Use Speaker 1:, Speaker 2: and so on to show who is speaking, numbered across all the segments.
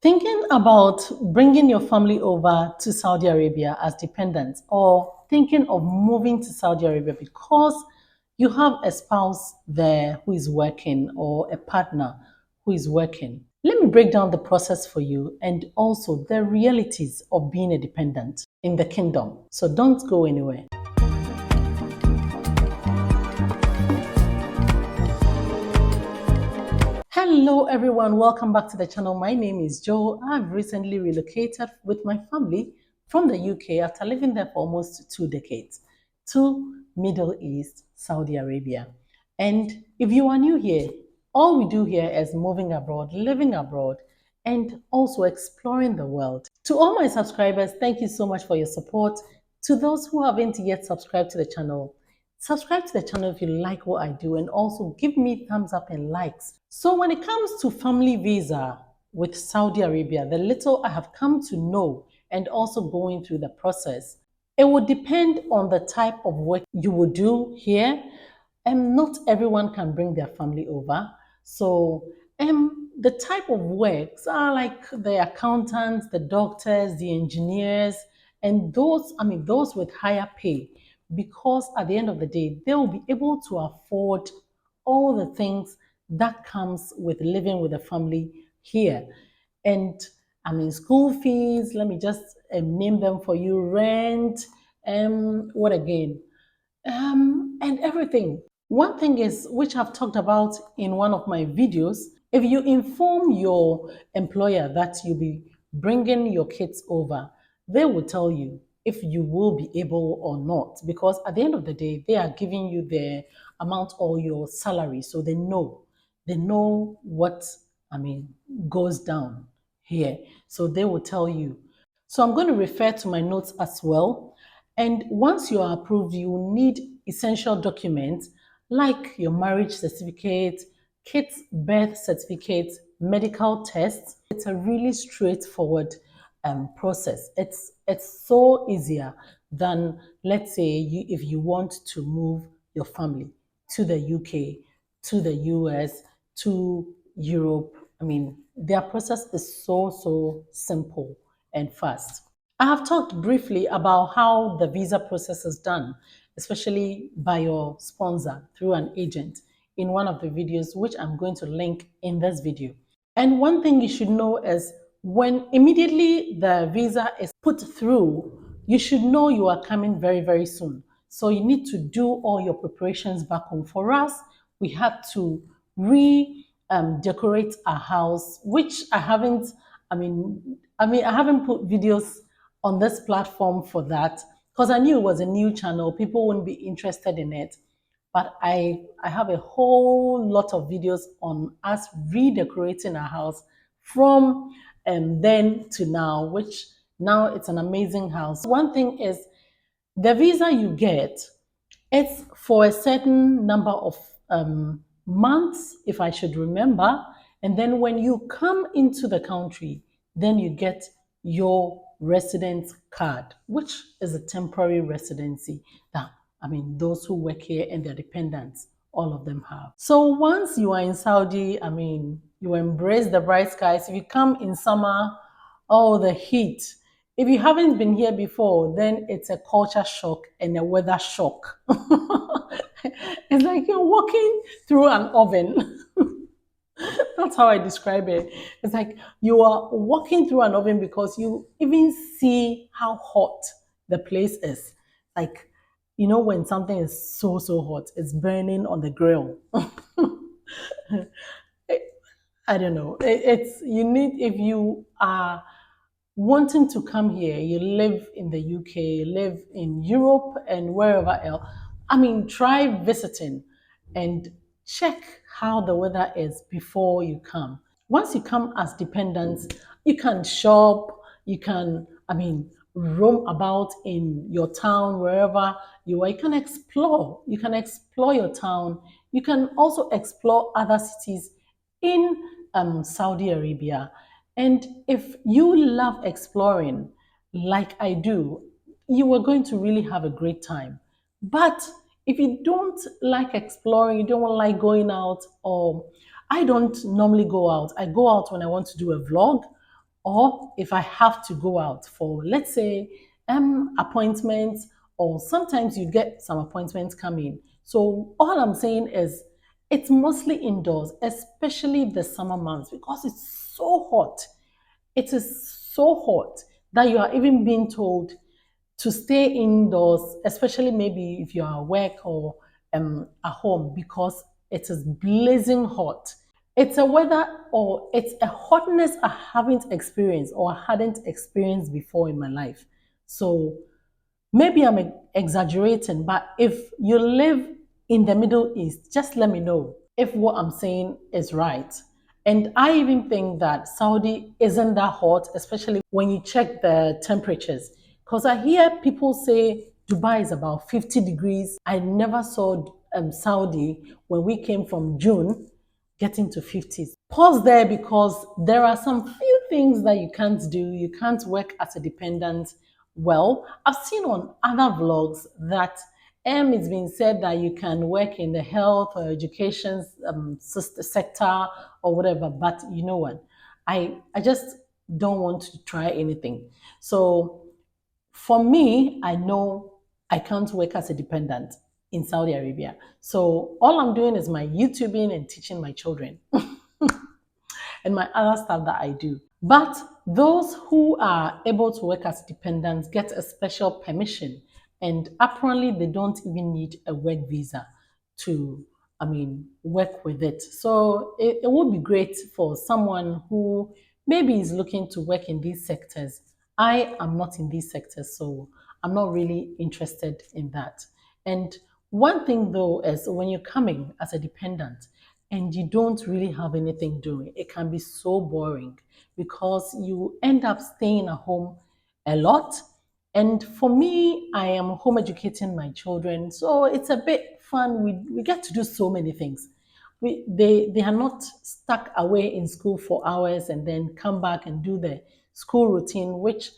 Speaker 1: Thinking about bringing your family over to Saudi Arabia as dependents, or thinking of moving to Saudi Arabia because you have a spouse there who is working or a partner who is working. Let me break down the process for you and also the realities of being a dependent in the kingdom. So don't go anywhere. Hello everyone, welcome back to the channel. My name is Joe. I've recently relocated with my family from the UK after living there for almost 2 decades to Middle East, Saudi Arabia. And if you are new here, all we do here is moving abroad, living abroad, and also exploring the world. To all my subscribers, thank you so much for your support. To those who haven't yet subscribed to the channel, subscribe to the channel if you like what I do, and also give me thumbs up and likes. So when it comes to family visa with Saudi Arabia, the little I have come to know and also going through the process, it would depend on the type of work you would do here. And not everyone can bring their family over. So the type of works are like the accountants, the doctors, the engineers, and those with higher pay, because at the end of the day, they will be able to afford all the things that comes with living with a family here. And school fees, let me just name them for you: rent, what again? And everything. One thing is, which I've talked about in one of my videos, if you inform your employer that you'll be bringing your kids over, they will tell you if you will be able or not, because at the end of the day, they are giving you the amount or your salary, so they know what goes down here, so they will tell you. So I'm going to refer to my notes as well. And once you are approved, you will need essential documents like your marriage certificate, kids' birth certificate, medical tests. It's a really straightforward process. It's so easier than, let's say, if you want to move your family to the UK, to the US, to Europe. Their process is so simple and fast. I have talked briefly about how the visa process is done, especially by your sponsor through an agent, in one of the videos, which I'm going to link in this video. And one thing you should know is, when immediately the visa is put through, you should know you are coming very soon. So you need to do all your preparations back home. For us, we had to decorate our house, which I haven't. I haven't put videos on this platform for that, because I knew it was a new channel. People wouldn't be interested in it. But I have a whole lot of videos on us redecorating our house from then to now, which now it's an amazing house. One thing is, the visa you get, it's for a certain number of months, if I should remember. And then when you come into the country, then you get your residence card, which is a temporary residency that, those who work here and their dependents, all of them have. So once you are in Saudi, you embrace the bright skies. If you come in summer, oh, the heat. If you haven't been here before, then it's a culture shock and a weather shock. It's like you're walking through an oven. That's how I describe it. It's like you are walking through an oven, because you even see how hot the place is. Like, when something is so hot, it's burning on the grill. I don't know. It's you need, if you are wanting to come here, you live in the UK, live in Europe, and wherever else. Try visiting and check how the weather is before you come. Once you come as dependents, you can shop, you can, roam about in your town, wherever you are. You can explore your town. You can also explore other cities in Saudi Arabia. And if you love exploring, like I do, you are going to really have a great time. But if you don't like exploring, you don't like going out, or I don't normally go out. I go out when I want to do a vlog, or if I have to go out for, let's say, appointments, or sometimes you get some appointments coming. So all I'm saying is it's mostly indoors, especially the summer months, because it's so hot. It is so hot that you are even being told to stay indoors, especially maybe if you are at work or at home, because it is blazing hot. It's a weather, or it's a hotness I haven't experienced or hadn't experienced before in my life. So maybe I'm exaggerating, but if you live in the Middle East, just let me know if what I'm saying is right. And I even think that Saudi isn't that hot, especially when you check the temperatures. Because I hear people say Dubai is about 50 degrees. I never saw Saudi when we came from June getting to 50s. Pause there, because there are some few things that you can't do. You can't work as a dependent. Well, I've seen on other vlogs that it's been said that you can work in the health or education sector or whatever, but you know what? I just don't want to try anything. So for me, I know I can't work as a dependent in Saudi Arabia. So all I'm doing is my YouTubing and teaching my children and my other stuff that I do. But those who are able to work as dependents get a special permission, and apparently they don't even need a work visa to, work with it. So it would be great for someone who maybe is looking to work in these sectors. I am not in these sectors, so I'm not really interested in that. And one thing though is when you're coming as a dependent and you don't really have anything doing, it can be so boring because you end up staying at home a lot. And for me, I am home educating my children, so it's a bit fun. We get to do so many things. They are not stuck away in school for hours and then come back and do the school routine, which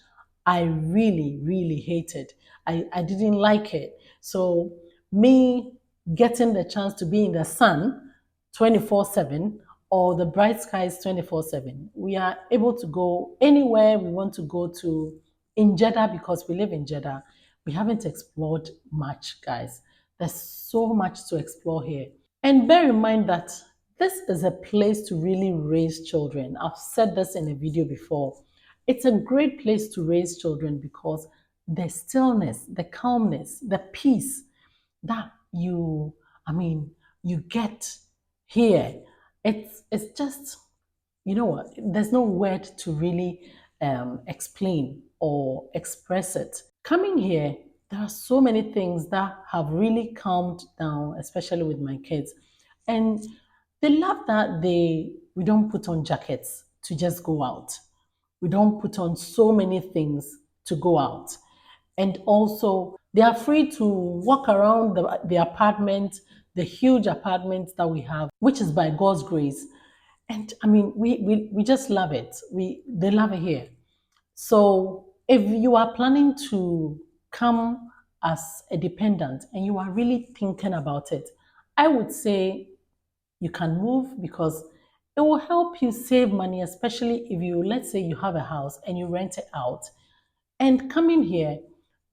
Speaker 1: I really, really hated. I didn't like it. So me getting the chance to be in the sun 24/7 or the bright skies 24/7, we are able to go anywhere we want to go to in Jeddah because we live in Jeddah. We haven't explored much, guys. There's so much to explore here. And bear in mind that this is a place to really raise children. I've said this in a video before. It's a great place to raise children because the stillness, the calmness, the peace that you get here. It's just, you know what, there's no word to really explain or express it. Coming here, there are so many things that have really calmed down, especially with my kids. And they love that we don't put on jackets to just go out. We don't put on so many things to go out. And also, they are free to walk around the apartment, the huge apartment that we have, which is by God's grace. And we just love it. They love it here. So if you are planning to come as a dependent and you are really thinking about it, I would say you can move because it will help you save money, especially if you, let's say you have a house and you rent it out. And coming here,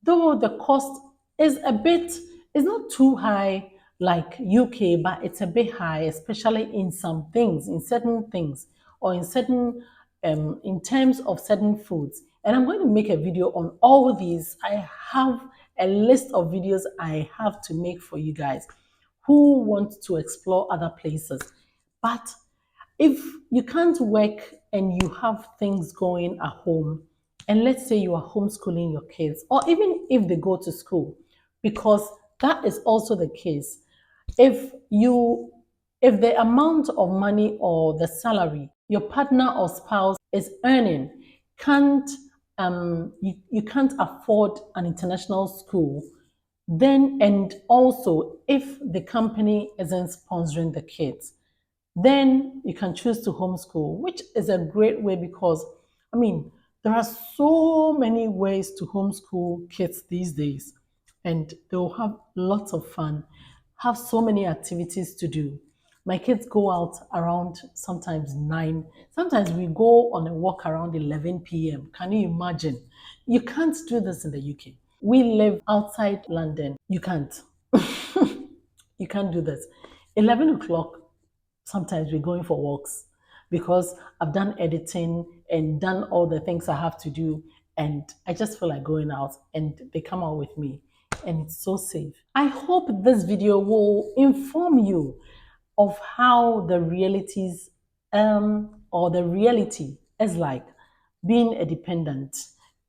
Speaker 1: though the cost is a bit, it's not too high like UK, but it's a bit high, especially in some things, in certain things, or in certain, in terms of certain foods. And I'm going to make a video on all these. I have a list of videos I have to make for you guys who want to explore other places. But if you can't work and you have things going at home, and let's say you are homeschooling your kids, or even if they go to school, because that is also the case. If you if the amount of money or the salary your partner or spouse is earning can't you can't afford an international school, then, and also if the company isn't sponsoring the kids, then you can choose to homeschool, which is a great way because, I mean, there are so many ways to homeschool kids these days, and they'll have lots of fun, have so many activities to do. My kids go out around sometimes 9. Sometimes we go on a walk around 11 p.m. Can you imagine? You can't do this in the UK. We live outside London. You can't. You can't do this. 11 o'clock, sometimes we're going for walks because I've done editing and done all the things I have to do. And I just feel like going out and they come out with me. And it's so safe. I hope this video will inform you of how the realities or the reality is like being a dependent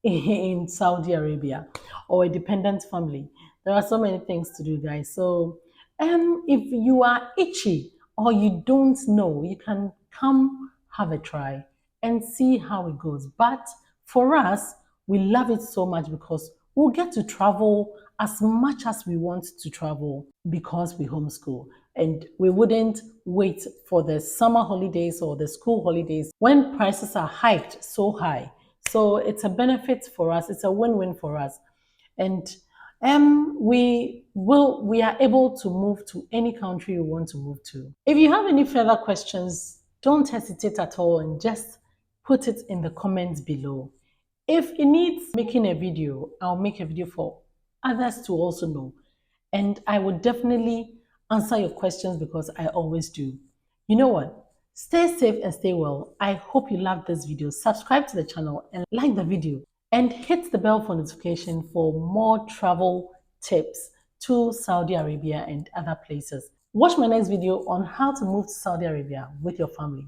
Speaker 1: in Saudi Arabia or a dependent family. There are so many things to do, guys. So if you are itchy or you don't know, you can come have a try and see how it goes. But for us, we love it so much because we'll get to travel as much as we want to travel because we homeschool. And we wouldn't wait for the summer holidays or the school holidays when prices are hiked so high. So it's a benefit for us. It's a win-win for us. And we are able to move to any country we want to move to. If you have any further questions, don't hesitate at all and just put it in the comments below. If it needs making a video, I'll make a video for others to also know. And I will definitely answer your questions because I always do. You know what? Stay safe and stay well. I hope you loved this video. Subscribe to the channel and like the video. And hit the bell for notification for more travel tips to Saudi Arabia and other places. Watch my next video on how to move to Saudi Arabia with your family.